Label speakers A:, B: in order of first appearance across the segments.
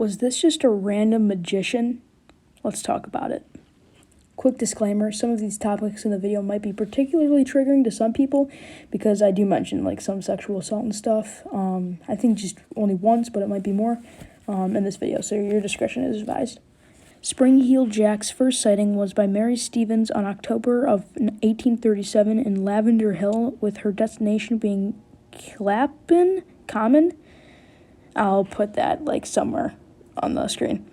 A: Was this just a random magician? Let's talk about it. Quick disclaimer, some of these topics in the video might be particularly triggering to some people because I do mention like some sexual assault and stuff. I think just only once, but it might be more in this video, so your discretion is advised. Spring-heeled Jack's first sighting was by Mary Stevens on October of 1837 in Lavender Hill, with her destination being Clapham Common. I'll put that like somewhere on the screen.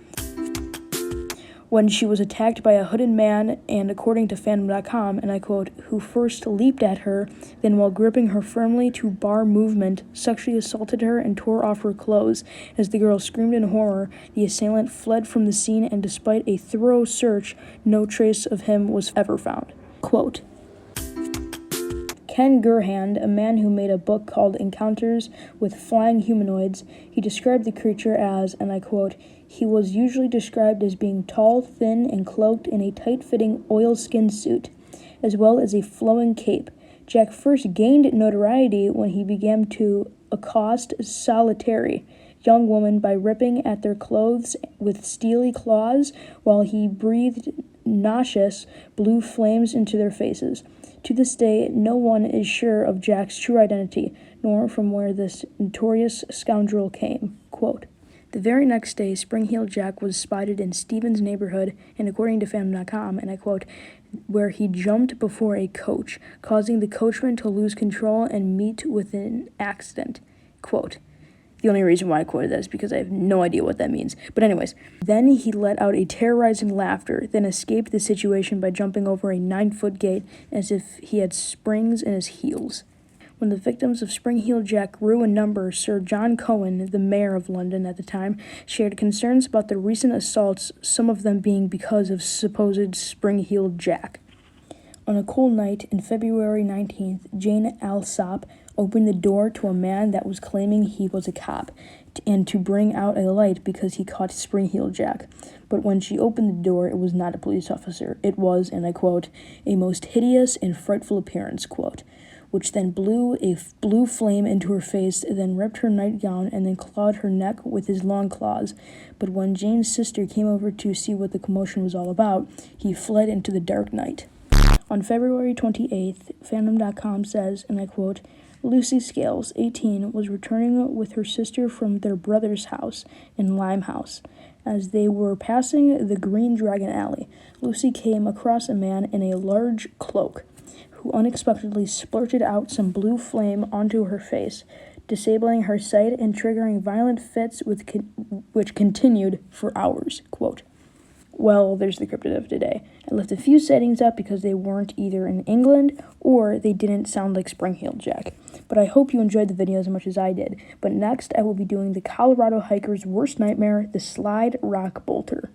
A: When she was attacked by a hooded man, and according to favs.com, and I quote, who first leaped at her, then while gripping her firmly to bar movement, sexually assaulted her and tore off her clothes. As the girl screamed in horror, the assailant fled from the scene, and despite a thorough search, no trace of him was ever found. Quote, Ken Gerhand, a man who made a book called Encounters with Flying Humanoids, he described the creature as, and I quote, he was usually described as being tall, thin, and cloaked in a tight-fitting oilskin suit, as well as a flowing cape. Jack first gained notoriety when he began to accost solitary young women by ripping at their clothes with steely claws while he breathed nauseous blue flames into their faces. To this day, no one is sure of Jack's true identity, nor from where this notorious scoundrel came. Quote, the very next day, Spring-heeled Jack was spotted in Stevens' neighborhood, and according to favs.com, and I quote, where he jumped before a coach, causing the coachman to lose control and meet with an accident. Quote, the only reason why I quoted that is because I have no idea what that means. But anyways, then he let out a terrorizing laughter, then escaped the situation by jumping over a 9-foot gate as if he had springs in his heels. When the victims of Spring-heeled Jack grew in number, Sir John Cohen, the mayor of London at the time, shared concerns about the recent assaults, some of them being because of supposed Spring-heeled Jack. On a cold night in February 19th, Jane Alsop opened the door to a man that was claiming he was a cop and to bring out a light because he caught Spring-heeled Jack. But when she opened the door, it was not a police officer. It was, and I quote, a most hideous and frightful appearance, quote, which then blew a blue flame into her face, then ripped her nightgown, and then clawed her neck with his long claws. But when Jane's sister came over to see what the commotion was all about, he fled into the dark night. On February 28th, favs.com says, and I quote, Lucy Scales, 18, was returning with her sister from their brother's house in Limehouse. As they were passing the Green Dragon Alley, Lucy came across a man in a large cloak, who unexpectedly splurted out some blue flame onto her face, disabling her sight and triggering violent fits which continued for hours. Quote, well, there's the cryptid of today. I left a few sightings up because they weren't either in England or they didn't sound like Spring-heeled Jack. But I hope you enjoyed the video as much as I did. But next, I will be doing the Colorado hiker's worst nightmare, the slide rock bolter.